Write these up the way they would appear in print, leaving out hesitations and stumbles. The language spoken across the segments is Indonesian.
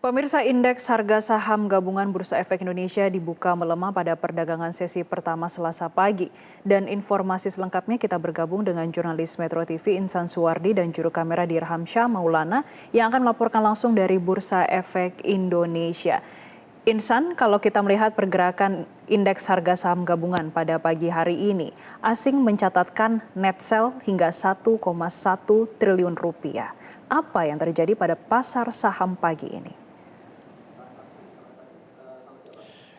Pemirsa, indeks harga saham gabungan Bursa Efek Indonesia dibuka melemah pada perdagangan sesi pertama Selasa pagi. Dan informasi selengkapnya kita bergabung dengan jurnalis Metro TV Insan Suwardi dan juru kamera Dirham Syah Maulana yang akan melaporkan langsung dari Bursa Efek Indonesia. Insan, kalau kita melihat pergerakan indeks harga saham gabungan pada pagi hari ini, asing mencatatkan net sell hingga 1,1 triliun rupiah. Apa yang terjadi pada pasar saham pagi ini?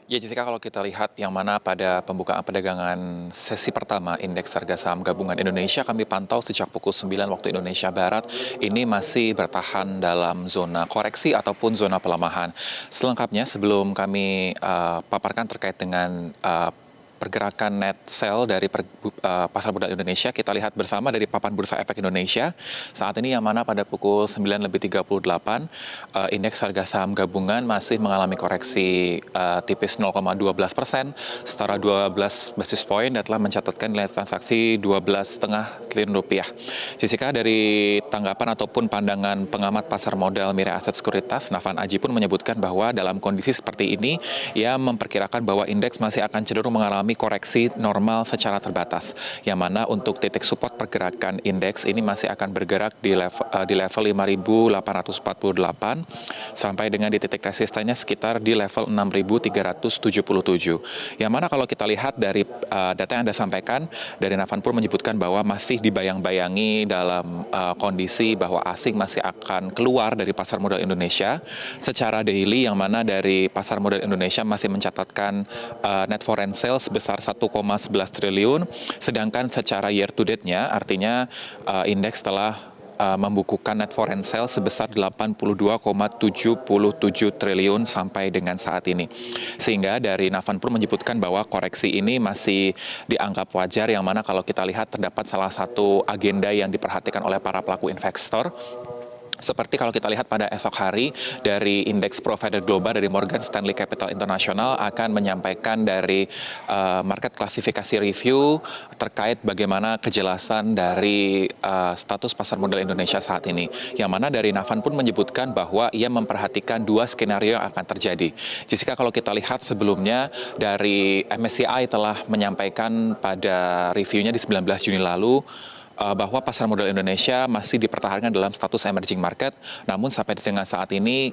Ya, Jessica, kalau kita lihat yang mana pada pembukaan perdagangan sesi pertama indeks harga saham gabungan Indonesia kami pantau sejak pukul 9 waktu Indonesia Barat ini masih bertahan dalam zona koreksi ataupun zona pelemahan. Selengkapnya sebelum kami paparkan terkait dengan pergerakan net sell dari pasar modal Indonesia, kita lihat bersama dari papan Bursa Efek Indonesia. Saat ini yang mana pada pukul 9.38, indeks harga saham gabungan masih mengalami koreksi tipis 0,12%, setara 12 basis point dan telah mencatatkan nilai transaksi 12,5 triliun rupiah. Jessica, dari tanggapan ataupun pandangan pengamat pasar modal Mirae Aset Sekuritas, Nafan Aji pun menyebutkan bahwa dalam kondisi seperti ini, ia memperkirakan bahwa indeks masih akan cenderung mengalami koreksi normal secara terbatas, yang mana untuk titik support pergerakan indeks ini masih akan bergerak di level 5.848 sampai dengan di titik resistennya sekitar di level 6.377. Yang mana kalau kita lihat dari data yang Anda sampaikan, dari Nafan pun menyebutkan bahwa masih dibayang-bayangi dalam kondisi bahwa asing masih akan keluar dari pasar modal Indonesia secara daily, yang mana dari pasar modal Indonesia masih mencatatkan net foreign sales sebesar 1,11 triliun, sedangkan secara year to date-nya artinya indeks telah membukukan net foreign sales sebesar 82,77 triliun sampai dengan saat ini. Sehingga dari Nafan pun menyebutkan bahwa koreksi ini masih dianggap wajar, yang mana kalau kita lihat terdapat salah satu agenda yang diperhatikan oleh para pelaku investor. Seperti kalau kita lihat pada esok hari, dari indeks provider global dari Morgan Stanley Capital International akan menyampaikan dari market klasifikasi review terkait bagaimana kejelasan dari status pasar modal Indonesia saat ini. Yang mana dari Nafan pun menyebutkan bahwa ia memperhatikan dua skenario yang akan terjadi. Jessica, kalau kita lihat sebelumnya dari MSCI telah menyampaikan pada reviewnya di 19 Juni lalu, bahwa pasar modal Indonesia masih dipertahankan dalam status emerging market, namun sampai dengan saat ini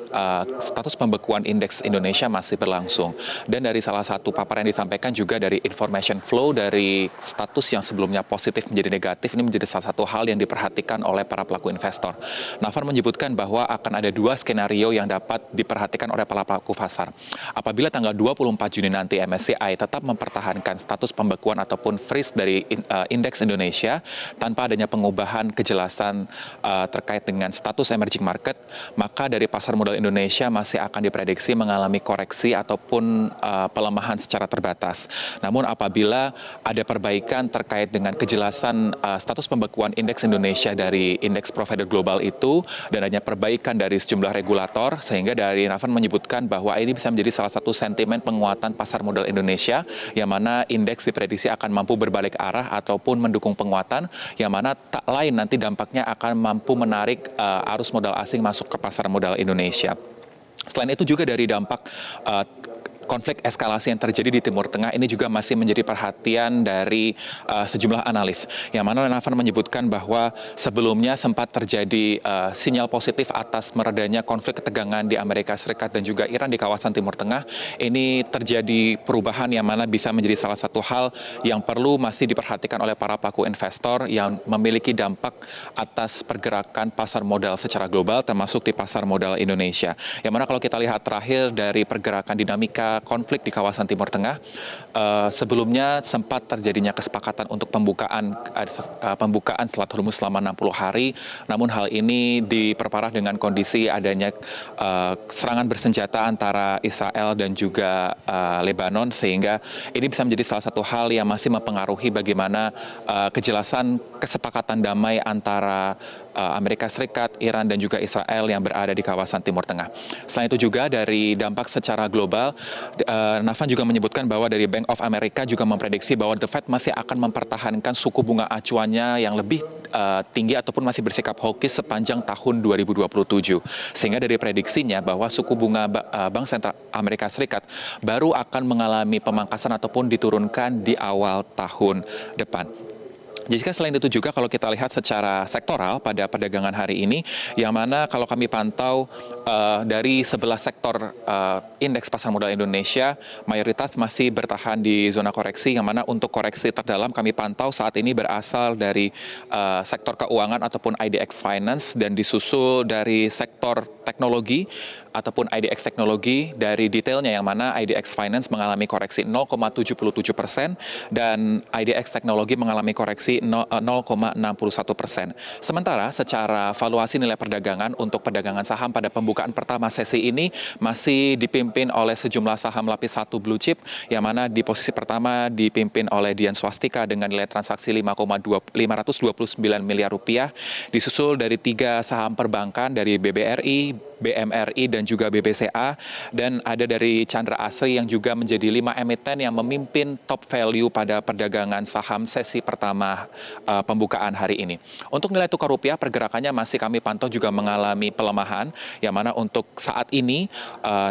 status pembekuan indeks Indonesia masih berlangsung. Dan dari salah satu paparan yang disampaikan juga dari information flow dari status yang sebelumnya positif menjadi negatif, ini menjadi salah satu hal yang diperhatikan oleh para pelaku investor. Nafan menyebutkan bahwa akan ada dua skenario yang dapat diperhatikan oleh para pelaku pasar. Apabila tanggal 24 Juni nanti MSCI tetap mempertahankan status pembekuan ataupun freeze dari indeks Indonesia tanpa adanya pengubahan kejelasan terkait dengan status emerging market, maka dari pasar modal Indonesia masih akan diprediksi mengalami koreksi ataupun pelemahan secara terbatas. Namun apabila ada perbaikan terkait dengan kejelasan status pembekuan indeks Indonesia dari indeks provider global itu, dan adanya perbaikan dari sejumlah regulator, sehingga dari Nafan menyebutkan bahwa ini bisa menjadi salah satu sentimen penguatan pasar modal Indonesia, yang mana indeks diprediksi akan mampu berbalik arah ataupun mendukung penguatan, yang mana tak lain nanti dampaknya akan mampu menarik arus modal asing masuk ke pasar modal Indonesia. Selain itu juga dari dampak konflik eskalasi yang terjadi di Timur Tengah ini juga masih menjadi perhatian dari sejumlah analis. Yang mana Nafan menyebutkan bahwa sebelumnya sempat terjadi sinyal positif atas meredanya konflik ketegangan di Amerika Serikat dan juga Iran di kawasan Timur Tengah. Ini terjadi perubahan yang mana bisa menjadi salah satu hal yang perlu masih diperhatikan oleh para pelaku investor yang memiliki dampak atas pergerakan pasar modal secara global, termasuk di pasar modal Indonesia. Yang mana kalau kita lihat terakhir dari pergerakan dinamika konflik di kawasan Timur Tengah, sebelumnya sempat terjadinya kesepakatan untuk pembukaan Selat Hormuz selama 60 hari, namun hal ini diperparah dengan kondisi adanya serangan bersenjata antara Israel dan juga Lebanon, sehingga ini bisa menjadi salah satu hal yang masih mempengaruhi bagaimana kejelasan kesepakatan damai antara Amerika Serikat, Iran, dan juga Israel yang berada di kawasan Timur Tengah. Selain itu juga dari dampak secara global, Navan juga menyebutkan bahwa dari Bank of America juga memprediksi bahwa The Fed masih akan mempertahankan suku bunga acuannya yang lebih tinggi ataupun masih bersikap hawkish sepanjang tahun 2027. Sehingga dari prediksinya bahwa suku bunga Bank Sentral Amerika Serikat baru akan mengalami pemangkasan ataupun diturunkan di awal tahun depan. Jessica, selain itu juga kalau kita lihat secara sektoral pada perdagangan hari ini, yang mana kalau kami pantau dari 11 sektor indeks pasar modal Indonesia, mayoritas masih bertahan di zona koreksi, yang mana untuk koreksi terdalam kami pantau saat ini berasal dari sektor keuangan ataupun IDX Finance, dan disusul dari sektor teknologi ataupun IDX Teknologi. Dari detailnya yang mana IDX Finance mengalami koreksi 0,77% dan IDX Teknologi mengalami koreksi 0,61%. Sementara secara valuasi nilai perdagangan untuk perdagangan saham pada pembukaan pertama sesi ini masih dipimpin oleh sejumlah saham lapis 1 blue chip, yang mana di posisi pertama dipimpin oleh Dian Swastika dengan nilai transaksi 529 miliar rupiah, disusul dari 3 saham perbankan dari BBRI, BMRI, dan juga BBCA, dan ada dari Chandra Asri yang juga menjadi 5 emiten yang memimpin top value pada perdagangan saham sesi pertama pembukaan hari ini. Untuk nilai tukar rupiah, pergerakannya masih kami pantau juga mengalami pelemahan, yang mana untuk saat ini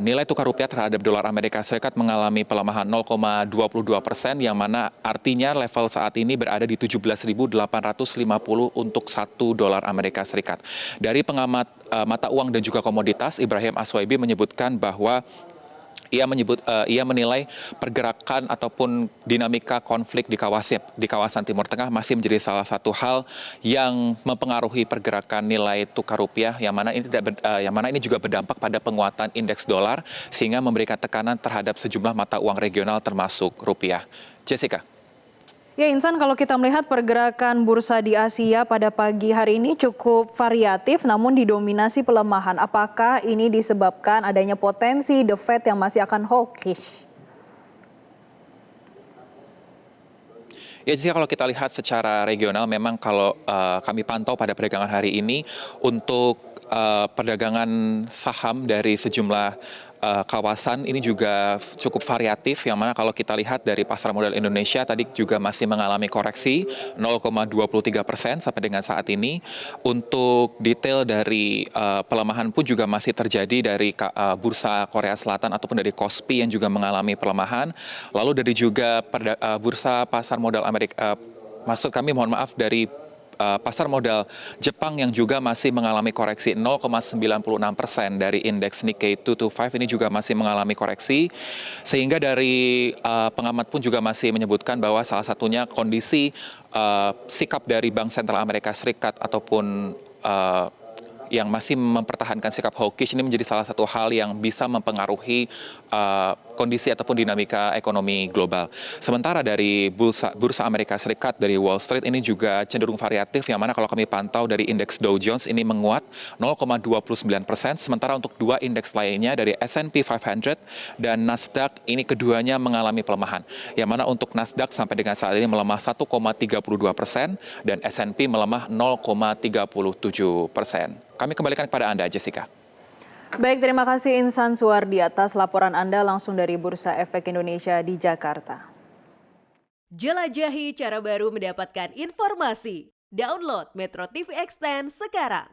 nilai tukar rupiah terhadap dolar Amerika Serikat mengalami pelemahan 0,22%, yang mana artinya level saat ini berada di 17.850 untuk 1 dolar Amerika Serikat. Dari pengamat mata uang dan juga komoditas, Ibrahim Aswaibi menyebutkan bahwa ia menilai pergerakan ataupun dinamika konflik di kawasan Timur Tengah masih menjadi salah satu hal yang mempengaruhi pergerakan nilai tukar rupiah, yang mana ini juga berdampak pada penguatan indeks dolar sehingga memberikan tekanan terhadap sejumlah mata uang regional termasuk rupiah. Jessica. Ya Insan, kalau kita melihat pergerakan bursa di Asia pada pagi hari ini cukup variatif namun didominasi pelemahan. Apakah ini disebabkan adanya potensi The Fed yang masih akan hawkish? Ya, jadi kalau kita lihat secara regional, memang kalau kami pantau pada perdagangan hari ini untuk perdagangan saham dari sejumlah kawasan ini juga cukup variatif, yang mana kalau kita lihat dari pasar modal Indonesia tadi juga masih mengalami koreksi 0,23% sampai dengan saat ini. Untuk detail dari pelemahan pun juga masih terjadi dari bursa Korea Selatan ataupun dari KOSPI yang juga mengalami pelemahan. Lalu dari juga bursa pasar modal Amerika, dari pasar modal Jepang yang juga masih mengalami koreksi 0,96%. Dari indeks Nikkei 225 ini juga masih mengalami koreksi, sehingga dari pengamat pun juga masih menyebutkan bahwa salah satunya kondisi sikap dari Bank Sentral Amerika Serikat ataupun yang masih mempertahankan sikap hawkish ini menjadi salah satu hal yang bisa mempengaruhi kondisi ataupun dinamika ekonomi global. Sementara dari bursa Amerika Serikat, dari Wall Street ini juga cenderung variatif, yang mana kalau kami pantau dari indeks Dow Jones ini menguat 0,29%, sementara untuk 2 indeks lainnya dari S&P 500 dan Nasdaq ini keduanya mengalami pelemahan, yang mana untuk Nasdaq sampai dengan saat ini melemah 1,32% dan S&P melemah 0,37%. Kami kembalikan kepada Anda, Jessica. Baik, terima kasih Insan Suwardi atas laporan Anda langsung dari Bursa Efek Indonesia di Jakarta. Jelajahi cara baru mendapatkan informasi. Download Metro TV Extend sekarang.